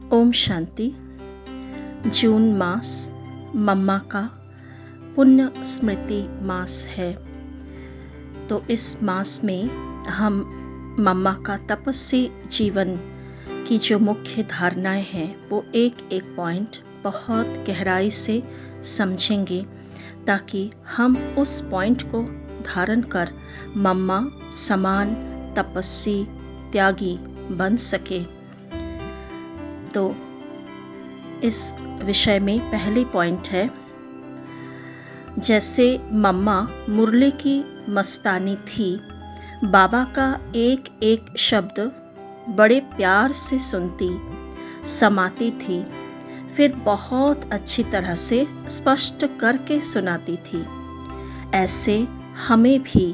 ओम शांति। जून मास मम्मा का पुण्य स्मृति मास है। तो इस मास में हम मम्मा का तपस्वी जीवन की जो मुख्य धारणाएं हैं वो एक एक पॉइंट बहुत गहराई से समझेंगे, ताकि हम उस पॉइंट को धारण कर मम्मा समान तपस्वी त्यागी बन सके। तो इस विषय में पहली पॉइंट है, जैसे मम्मा मुरली की मस्तानी थी, बाबा का एक एक शब्द बड़े प्यार से सुनती, समाती थी, फिर बहुत अच्छी तरह से स्पष्ट करके सुनाती थी। ऐसे हमें भी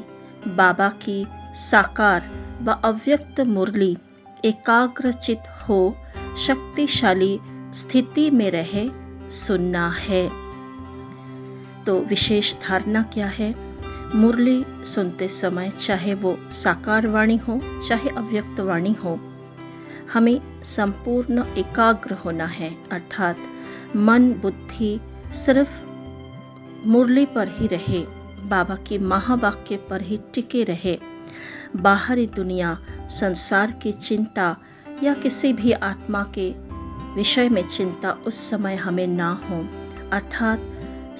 बाबा की साकार व अव्यक्त मुरली एकाग्रचित हो शक्तिशाली स्थिति में रहे सुनना है। तो विशेष धारणा क्या है? मुरली सुनते समय, चाहे वो साकार वाणी हो चाहे अव्यक्त वाणी हो, हमें संपूर्ण एकाग्र होना है, अर्थात मन बुद्धि सिर्फ मुरली पर ही रहे, बाबा के महावाक्य पर ही टिके रहे। बाहरी दुनिया, संसार की चिंता या किसी भी आत्मा के विषय में चिंता उस समय हमें ना हो, अर्थात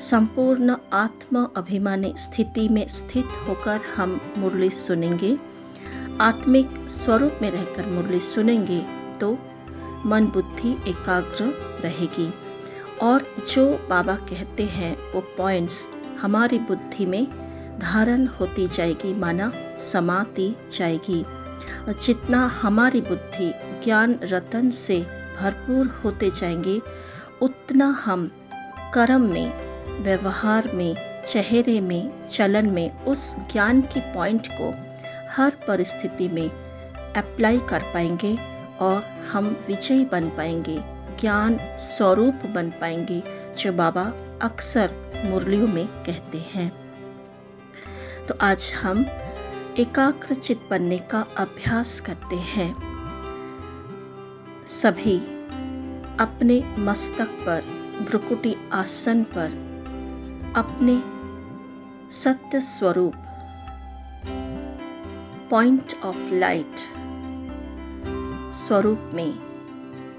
संपूर्ण आत्म अभिमानी स्थिति में स्थित होकर हम मुरली सुनेंगे। आत्मिक स्वरूप में रहकर मुरली सुनेंगे तो मन बुद्धि एकाग्र रहेगी, और जो बाबा कहते हैं वो पॉइंट्स हमारी बुद्धि में धारण होती जाएगी, माना समाती जाएगी। और जितना हमारी बुद्धि ज्ञान रतन से भरपूर होते जाएंगे, उतना हम कर्म में, व्यवहार में, चेहरे में, चलन में उस ज्ञान की पॉइंट को हर परिस्थिति में अप्लाई कर पाएंगे और हम विजयी बन पाएंगे, ज्ञान स्वरूप बन पाएंगे, जो बाबा अक्सर मुरलियों में कहते हैं। तो आज हम एकाग्रचित बनने का अभ्यास करते हैं। सभी अपने मस्तक पर भ्रुकुटी आसन पर अपने सत्य स्वरूप, पॉइंट ऑफ लाइट स्वरूप में,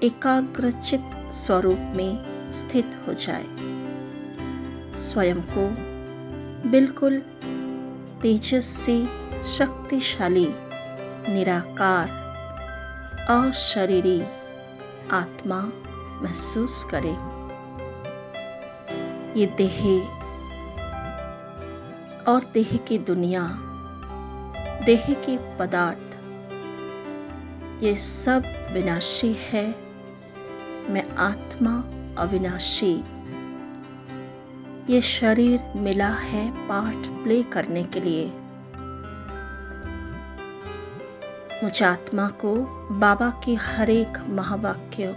एकाग्रचित स्वरूप में स्थित हो जाए। स्वयं को बिल्कुल तेजस्वी, शक्तिशाली, निराकार, अशरीरी आत्मा महसूस करें। ये देह और देह की दुनिया, देह के पदार्थ, ये सब विनाशी है। मैं आत्मा अविनाशी। ये शरीर मिला है पार्ट प्ले करने के लिए। मुझ आत्मा को बाबा के हर एक महावाक्य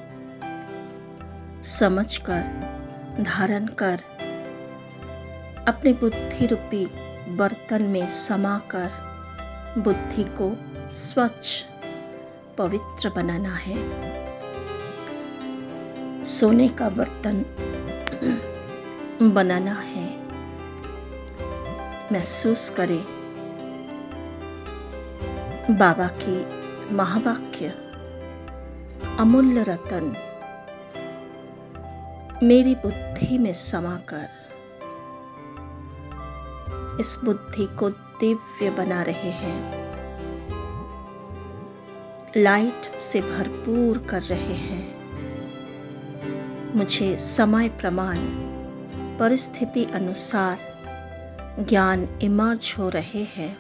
समझकर, धारण कर, अपनी बुद्धि रूपी बर्तन में समाकर बुद्धि को स्वच्छ पवित्र बनाना है। सोने का बर्तन बनाना है। महसूस करें बाबा की महावाक्य, अमूल्य रतन मेरी बुद्धि में समाकर इस बुद्धि को दिव्य बना रहे हैं, लाइट से भरपूर कर रहे हैं। मुझे समय प्रमाण परिस्थिति अनुसार ज्ञान इमर्ज हो रहे हैं।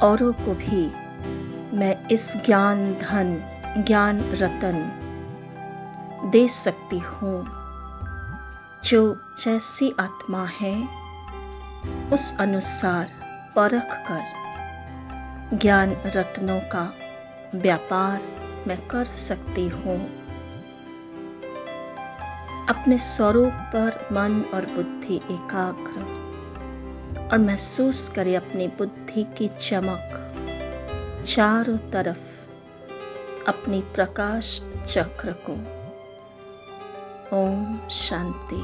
औरों को भी मैं इस ज्ञान धन, ज्ञान रतन दे सकती हूँ। जो जैसी आत्मा है उस अनुसार परख कर ज्ञान रत्नों का व्यापार मैं कर सकती हूँ। अपने स्वरूप पर मन और बुद्धि एकाग्र, और महसूस करें अपनी बुद्धि की चमक चारों तरफ अपनी प्रकाश चक्र को। ओम शांति।